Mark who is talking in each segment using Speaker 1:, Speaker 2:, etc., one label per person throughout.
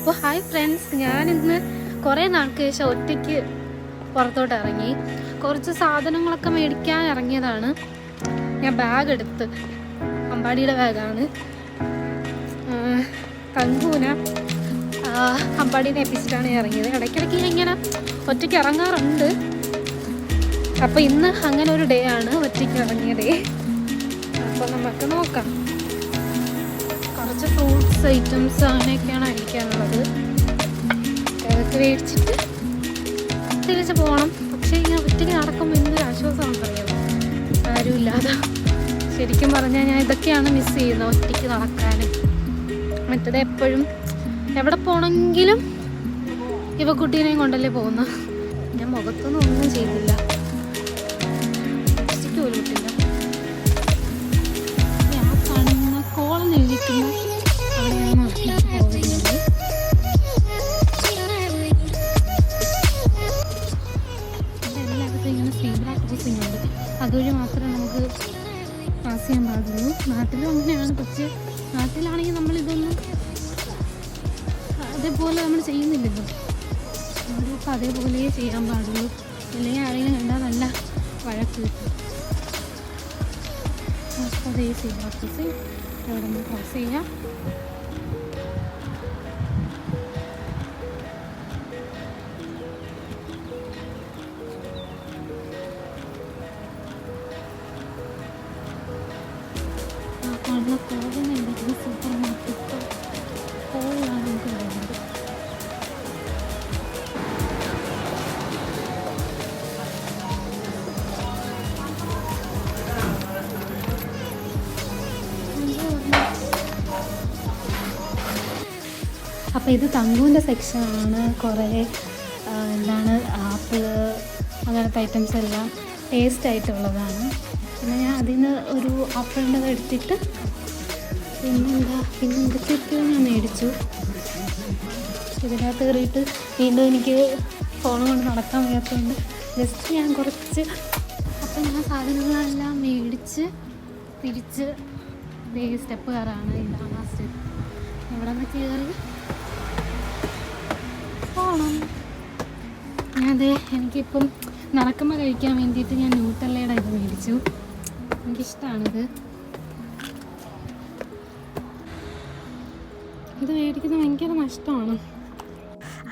Speaker 1: അപ്പോൾ hi friends, ഞാനിന്ന് കുറേ നാൾക്ക് ശേഷം ഒറ്റയ്ക്ക് പുറത്തോട്ട് ഇറങ്ങി. കുറച്ച് സാധനങ്ങളൊക്കെ മേടിക്കാൻ ഇറങ്ങിയതാണ്. ഞാൻ ബാഗ് എടുത്ത്, അമ്പാടിയുടെ ബാഗാണ്. തങ്കൂന അമ്പാടീനെ ഏൽപ്പിച്ചിട്ടാണ് ഇറങ്ങിയത്. ഇടയ്ക്കിടയ്ക്ക് ഞാൻ ഇങ്ങനെ ഒറ്റയ്ക്ക് ഇറങ്ങാറുണ്ട്. അപ്പോൾ ഇന്ന് അങ്ങനെ ഒരു ഡേ ആണ്, ഒറ്റയ്ക്ക് ഇറങ്ങിയ ഡേ. അപ്പോൾ നമുക്ക് നോക്കാം. കുറച്ച് ഫ്രൂട്ട്സ് ഐറ്റംസ് അങ്ങനെയൊക്കെയാണ് അടിക്കാനുള്ളത്. അതൊക്കെ മേടിച്ചിട്ട് തിരിച്ച് പോകണം. പക്ഷേ ഇങ്ങനെ ഒറ്റയ്ക്ക് നടക്കുമ്പോൾ എന്തൊരു ആശ്വാസമാണെന്ന് അറിയാമോ, ആരുമില്ലാതെ. ശരിക്കും പറഞ്ഞാൽ ഞാൻ ഇതൊക്കെയാണ് മിസ് ചെയ്യുന്നത്, ഒറ്റയ്ക്ക് നടക്കാനും. മറ്റേത് എപ്പോഴും എവിടെ പോകണമെങ്കിലും ഇവക്കുട്ടീനെയും കൊണ്ടല്ലേ പോകുന്നത്. ഞാൻ മുഖത്തൊന്നും ഒന്നും ചെയ്തില്ല, ഉച്ചയ്ക്ക് പോലും ഇട്ടില്ല. ഞാൻ കാണുന്ന കോളം എഴുതിക്കുന്ന അവിടെയാണ് പോകുന്നത്. എല്ലായിടത്തും ഇങ്ങനെ സീബ്ര ക്രോസിംഗ് ഉണ്ട്, അതുവഴി മാത്രമേ നമുക്ക് പാസ് ചെയ്യാൻ പാടുള്ളൂ. നാട്ടിലും അങ്ങനെയാണ്. പക്ഷേ നാട്ടിലാണെങ്കിൽ നമ്മളിതൊന്നും അതേപോലെ നമ്മൾ ചെയ്യുന്നില്ലല്ലോ. നമ്മളിപ്പോൾ അതേപോലെ ചെയ്യാൻ പാടുള്ളൂ, അല്ലെങ്കിൽ ആരെങ്കിലും കണ്ടാൽ നല്ല വഴക്ക് കിട്ടും. അപ്പോൾ അതേ സീബ്ര ക്രോസിംഗ് ഇവിടെ നിന്ന് ക്രോസ് ചെയ്യാം. കാണുന്ന കോഴിനുണ്ടെങ്കിൽ സൂപ്പർ മാർക്കറ്റോ കോഴിയാണ് നമുക്ക് വേണ്ടത്. അപ്പോൾ ഇത് തങ്കൂൻ്റെ സെക്ഷനാണ്. കുറേ എന്താണ് ആപ്പിള് അങ്ങനത്തെ ഐറ്റംസ് എല്ലാം ടേസ്റ്റ് ആയിട്ടുള്ളതാണ്. പിന്നെ ഞാൻ അതിന് ഒരു ആപ്പിളിൻ്റെ എടുത്തിട്ട് പിന്നെ എന്തൊക്കെയൊക്കെയോ ഞാൻ മേടിച്ചു. ഇതിനകത്ത് കയറിയിട്ട് വീണ്ടും എനിക്ക് ഫോൺ കൊണ്ട് നടക്കാൻ വയ്യാത്തതുകൊണ്ട് ജസ്റ്റ് ഞാൻ കുറച്ച് അപ്പം ഞാൻ സാധനങ്ങളെല്ലാം മേടിച്ച് തിരിച്ച് സ്റ്റെപ്പ് കയറാണ്. ഇതാണ് ആ സ്റ്റെപ്പ്. ഇവിടെ നിന്ന് കയറി പോകണം. എനിക്കിപ്പം നടക്കുമ്പോൾ കഴിക്കാൻ വേണ്ടിയിട്ട് ഞാൻ ന്യൂട്ടല്ലയുടെ ഇത് മേടിച്ചു. എനിക്കിഷ്ടമാണിത്. ഇത് മേടിക്കുന്നത് ഭയങ്കര നഷ്ടമാണ്.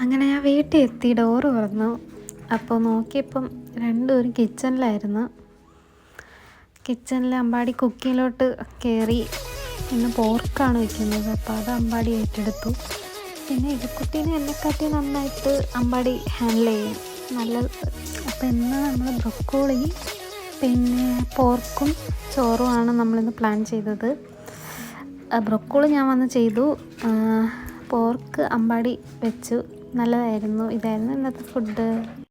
Speaker 1: അങ്ങനെ ഞാൻ വീട്ടിൽ എത്തി, ഡോറ് തുറന്നു. അപ്പോൾ നോക്കിയപ്പം രണ്ടുപേരും കിച്ചണിലായിരുന്നു. കിച്ചണിൽ അമ്പാടി കുക്കിങ്ങിലോട്ട് കയറി. ഇന്ന് പോർക്കാണ് വെക്കുന്നത്, അപ്പോൾ അത് അമ്പാടി ഏറ്റെടുത്തു. പിന്നെ ഇടക്കുട്ടീനെ എന്നെക്കാട്ടി നന്നായിട്ട് അമ്പാടി ഹാൻഡിൽ ചെയ്യും, നല്ലത്. അപ്പോൾ ഇന്ന് നമ്മൾ ബ്രൊക്കോളി പിന്നെ പോർക്കും ചോറുമാണ് നമ്മളിന്ന് പ്ലാൻ ചെയ്തത്. ബ്രൊക്കോളി ഞാൻ വന്ന് ചെയ്തു, പോർക്ക് അമ്പാടി വെച്ചു. നല്ലതായിരുന്നു. ഇതായിരുന്നു ഇന്നത്തെ ഫുഡ്.